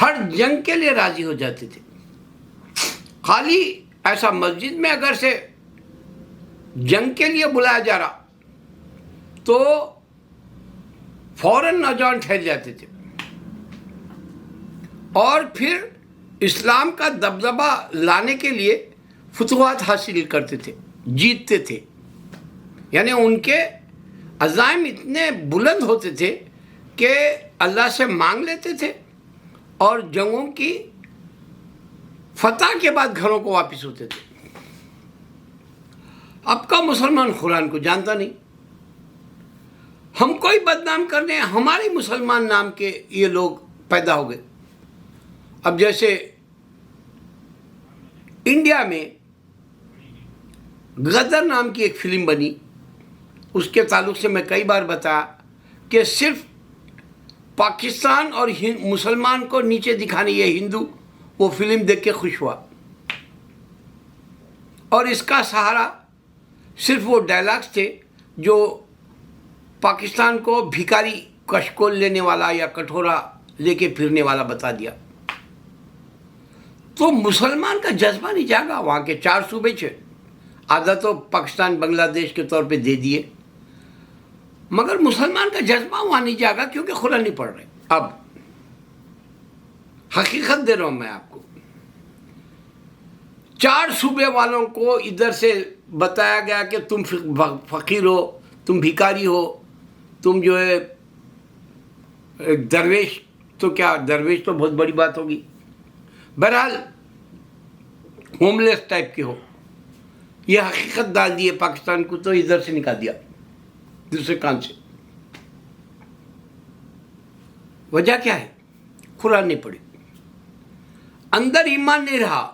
ہر جنگ کے لیے راضی ہو جاتے تھے. خالی ایسا مسجد میں اگر سے جنگ کے لیے بلایا جا رہا تو فوراً نوجوان ٹھہر جاتے تھے اور پھر اسلام کا دبدبہ لانے کے لیے فتوحات حاصل کرتے تھے، جیتتے تھے. یعنی ان کے عزائم اتنے بلند ہوتے تھے کہ اللہ سے مانگ لیتے تھے اور جنگوں کی فتح کے بعد گھروں کو واپس ہوتے تھے. اب کا مسلمان قرآن کو جانتا نہیں. ہم کوئی بدنام کرنے ہمارے مسلمان نام کے یہ لوگ پیدا ہو گئے. اب جیسے انڈیا میں غدر نام کی ایک فلم بنی، اس کے تعلق سے میں کئی بار بتایا کہ صرف پاکستان اور مسلمان کو نیچے دکھانے یہ ہندو وہ فلم دیکھ کے خوش ہوا، اور اس کا سہارا صرف وہ ڈائلاگز تھے جو پاکستان کو بھیکاری کشکول لینے والا یا کٹورا لے کے پھرنے والا بتا دیا. تو مسلمان کا جذبہ نہیں جاگا. وہاں کے 4 صوبے تھے، آدھا تو پاکستان بنگلہ دیش کے طور پہ دے دیے، مگر مسلمان کا جذبہ وہاں نہیں جاگا کیونکہ قرآن نہیں پڑھ رہے. اب حقیقت دے رہا ہوں میں آپ کو، 4 صوبے والوں کو ادھر سے بتایا گیا کہ تم فقیر ہو، تم بھیکاری ہو، تم جو ہے درویش. تو کیا درویش تو بہت بڑی بات ہوگی، بہرحال ہوم لیس ٹائپ کے ہو. یہ حقیقت ڈال دیے پاکستان کو، تو ادھر سے نکال دیا دوسرے کان سے. وجہ کیا ہے؟ قرآن نہیں پڑھی، اندر ایمان نہیں رہا.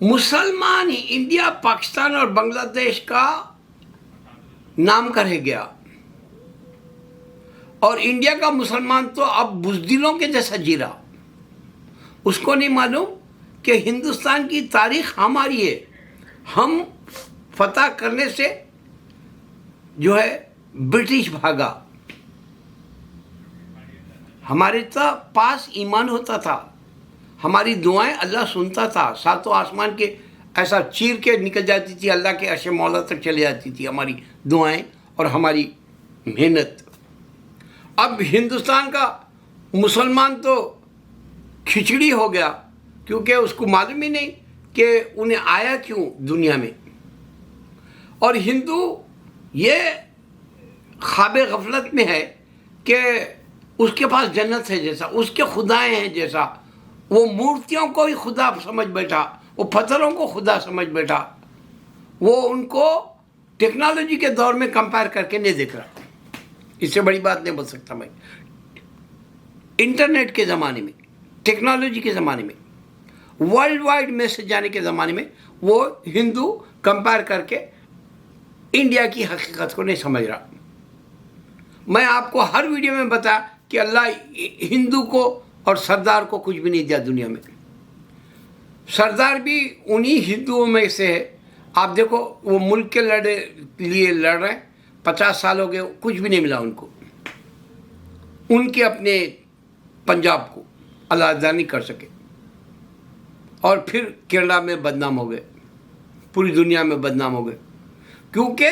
مسلمان ہی انڈیا، پاکستان اور بنگلہ دیش کا نام کر گیا، اور انڈیا کا مسلمان تو اب بزدلوں کے جیسا جی رہا. اس کو نہیں معلوم کہ ہندوستان کی تاریخ ہماری ہے. ہم فتح کرنے سے جو ہے برٹش بھاگا. ہمارے پاس ایمان ہوتا تھا، ہماری دعائیں اللہ سنتا تھا. 7 آسمان کے ایسا چیر کے نکل جاتی تھی، اللہ کے عرش مولا تک چلے جاتی تھی ہماری دعائیں اور ہماری محنت. اب ہندوستان کا مسلمان تو کھچڑی ہو گیا، کیونکہ اس کو معلوم ہی نہیں کہ انہیں آیا کیوں دنیا میں. اور ہندو یہ خواب غفلت میں ہے کہ اس کے پاس جنت ہے جیسا، اس کے خدائیں ہیں جیسا. وہ مورتیوں کو ہی خدا سمجھ بیٹھا، وہ پتھروں کو خدا سمجھ بیٹھا. وہ ان کو ٹیکنالوجی کے دور میں کمپیئر کر کے نہیں دیکھ رہا. اس سے بڑی بات نہیں بول سکتا میں. انٹرنیٹ کے زمانے میں، ٹیکنالوجی کے زمانے میں، ورلڈ وائڈ میسج جانے کے زمانے میں وہ ہندو کمپیئر کر کے انڈیا کی حقیقت کو نہیں سمجھ رہا. میں آپ کو ہر ویڈیو میں بتا کہ اللہ ہندو کو اور سردار کو کچھ بھی نہیں دیا دنیا میں. سردار بھی انہی ہندوؤں میں سے ہے. آپ دیکھو وہ ملک کے لیے لڑ رہے ہیں، 50 سال ہو گئے، کچھ بھی نہیں ملا ان کو. ان کے اپنے پنجاب کو علیحدہ نہیں کر سکے، اور پھر کینیڈا میں بدنام ہو گئے، پوری دنیا میں بدنام ہو گئے، کیونکہ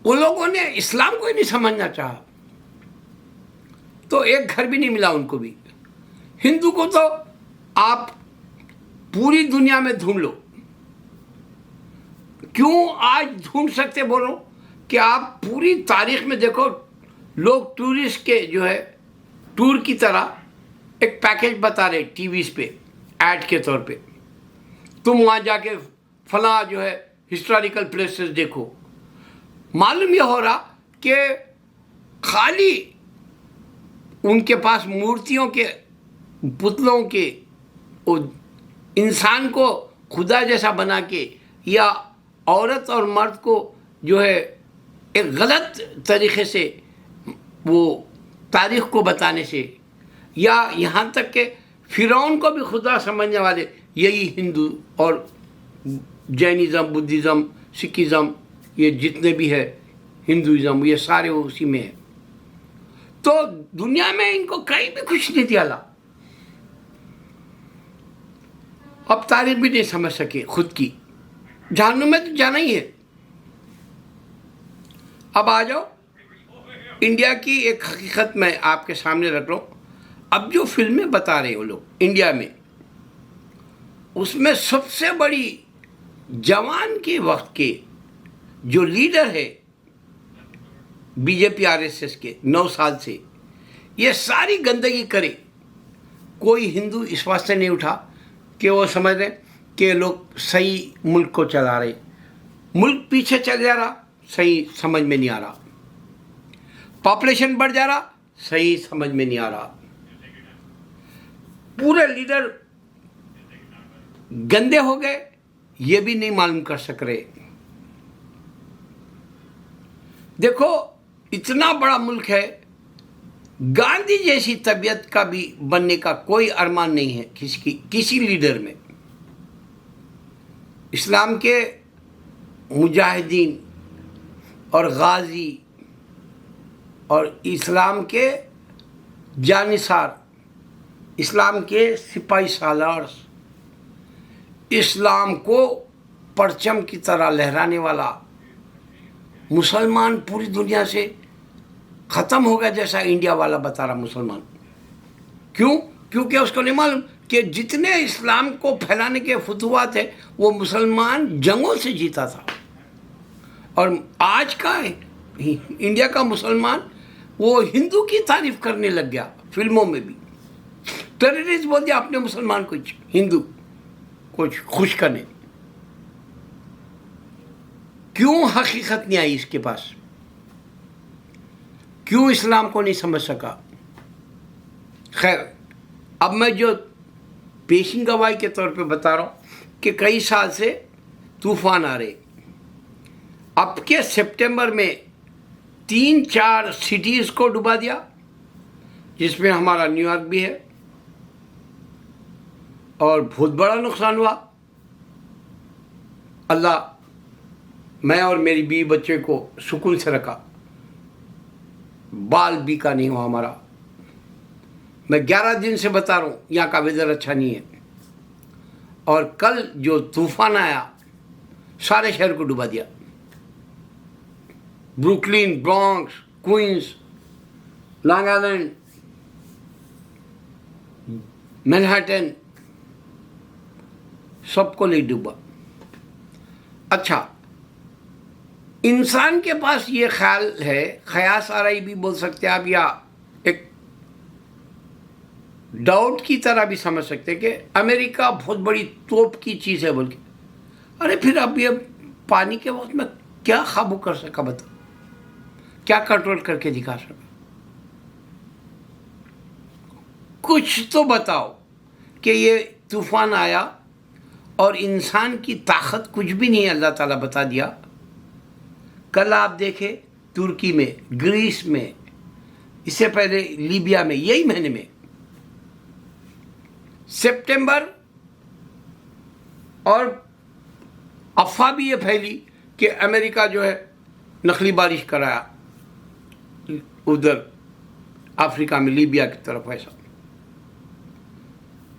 ان لوگوں نے اسلام کو ہی نہیں سمجھنا چاہا. تو ایک گھر بھی نہیں ملا ان کو بھی. ہندو کو تو آپ پوری دنیا میں ڈھونڈ لو. کیوں آج ڈھونڈ سکتے بولو کہ آپ پوری تاریخ میں دیکھو، لوگ ٹورسٹ کے جو ہے ٹور کی طرح ایک پیکیج بتا رہے ٹی ویز پہ ایڈ کے طور پہ، تم وہاں جا کے فلاں جو ہے ہسٹوریکل پلیسز دیکھو. معلوم یہ ہو رہا کہ خالی ان کے پاس مورتیوں کے، پتلوں کے، انسان کو خدا جیسا بنا کے، یا عورت اور مرد کو جو ہے ایک غلط طریقے سے وہ تاریخ کو بتانے سے، یا یہاں تک کہ فرعون کو بھی خدا سمجھنے والے یہی ہندو اور جینزم، بدھزم، سکھزم، یہ جتنے بھی ہے ہندوازم، یہ سارے اسی میں ہیں. تو دنیا میں ان کو کہیں بھی کچھ نہیں دیا اللہ. اب تاریخ بھی نہیں سمجھ سکے خود کی. جہنم میں تو جانا ہی ہے. اب آ جاؤ انڈیا کی ایک حقیقت میں آپ کے سامنے رکھ لو. اب جو فلمیں بتا رہے وہ لوگ انڈیا میں، اس میں سب سے بڑی جوان کے وقت کے جو لیڈر ہے بی جے پی RSS کے 9 سال سے، یہ ساری گندگی کرے. کوئی ہندو اس واسطے نہیں اٹھا کہ وہ سمجھ رہے کہ لوگ صحیح ملک کو چلا رہے. ملک پیچھے چل جا رہا، صحیح سمجھ میں نہیں آ رہا. پاپولیشن بڑھ جا رہا، صحیح سمجھ میں نہیں آ رہا. پورے لیڈر گندے ہو گئے، یہ بھی نہیں معلوم کر سک رہے. دیکھو اتنا بڑا ملک ہے، گاندھی جیسی طبیعت کا بھی بننے کا کوئی ارمان نہیں ہے کسی لیڈر میں. اسلام کے مجاہدین اور غازی اور اسلام کے جانثار، اسلام کے سپاہی سالارس، اسلام کو پرچم کی طرح لہرانے والا مسلمان پوری دنیا سے ختم ہو گیا، جیسا انڈیا والا بتا رہا مسلمان. کیوں؟ کیونکہ اس کو نہیں معلوم کہ جتنے اسلام کو پھیلانے کے فتوحات ہیں وہ مسلمان جنگوں سے جیتا تھا. اور آج کا انڈیا کا مسلمان وہ ہندو کی تعریف کرنے لگ گیا فلموں میں بھی. ٹیررسٹ بول دیا اپنے مسلمان کو، ہندو کچھ خوش کرنے. کیوں حقیقت نہیں آئی اس کے پاس؟ کیوں اسلام کو نہیں سمجھ سکا؟ خیر، اب میں جو پیشین گواہی کے طور پہ بتا رہا ہوں کہ کئی سال سے طوفان آ رہے. اب کے سپٹمبر میں 3-4 سٹیز کو ڈبا دیا، جس میں ہمارا نیو یارک بھی ہے، اور بہت بڑا نقصان ہوا. اللہ میں اور میری بیوی بچے کو سکون سے رکھا، بال بھی کا نہیں ہوا ہمارا. میں 11 دن سے بتا رہا ہوں یہاں کا ویدر اچھا نہیں ہے. اور کل جو طوفان آیا سارے شہر کو ڈبا دیا. Brooklyn, Bronx, Queens, Long Island, Manhattan, سب کو لے ڈوبا. اچھا، انسان کے پاس یہ خیال ہے، خیاس آرائی بھی بول سکتے آپ، یا ایک ڈاؤٹ کی طرح بھی سمجھ سکتے کہ امریکہ بہت بڑی توپ کی چیز ہے بول کے. ارے پھر اب یہ پانی کے وقت میں کیا قابو کر سکا؟ بتا، کیا کنٹرول کر کے دکھا سکا؟ کچھ تو بتاؤ کہ یہ طوفان آیا اور انسان کی طاقت کچھ بھی نہیں، اللہ تعالیٰ بتا دیا. کل آپ دیکھیں ترکی میں، گریس میں، اس سے پہلے لیبیا میں، یہی مہینے میں سپٹمبر. اور افواہ بھی یہ پھیلی کہ امریکہ جو ہے نقلی بارش کرایا ادھر افریقہ میں، لیبیا کی طرف. ایسا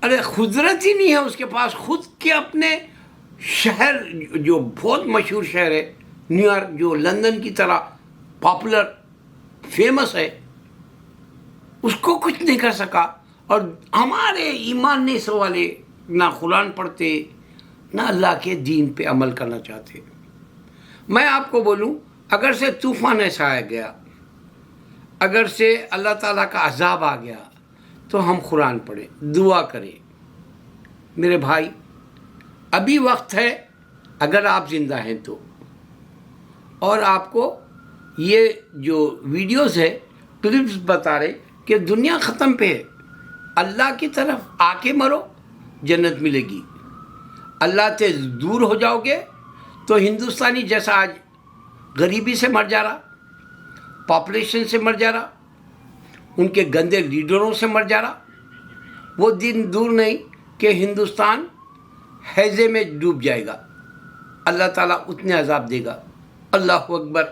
ارے قدرت ہی نہیں ہے اس کے پاس. خود کے اپنے شہر جو بہت مشہور شہر ہے نیو یارک، جو لندن کی طرح پاپولر فیمس ہے، اس کو کچھ نہیں کر سکا. اور ہمارے ایمان نہیں سوالے، نہ قرآن پڑھتے، نہ اللہ کے دین پہ عمل کرنا چاہتے. میں آپ کو بولوں، اگر سے طوفان ایسا آ گیا، اگر سے اللہ تعالیٰ کا عذاب آ گیا، تو ہم قرآن پڑھیں، دعا کریں. میرے بھائی، ابھی وقت ہے اگر آپ زندہ ہیں تو. اور آپ کو یہ جو ویڈیوز ہے، کلپس بتا رہے کہ دنیا ختم پہ ہے. اللہ کی طرف آ کے مرو، جنت ملے گی. اللہ سے دور ہو جاؤ گے تو ہندوستانی جیسا آج غریبی سے مر جا رہا، پاپولیشن سے مر جا رہا، ان کے گندے لیڈروں سے مر جا رہا، وہ دن دور نہیں کہ ہندوستان ہیضے میں ڈوب جائے گا. اللہ تعالیٰ اتنے عذاب دے گا. اللہ اکبر.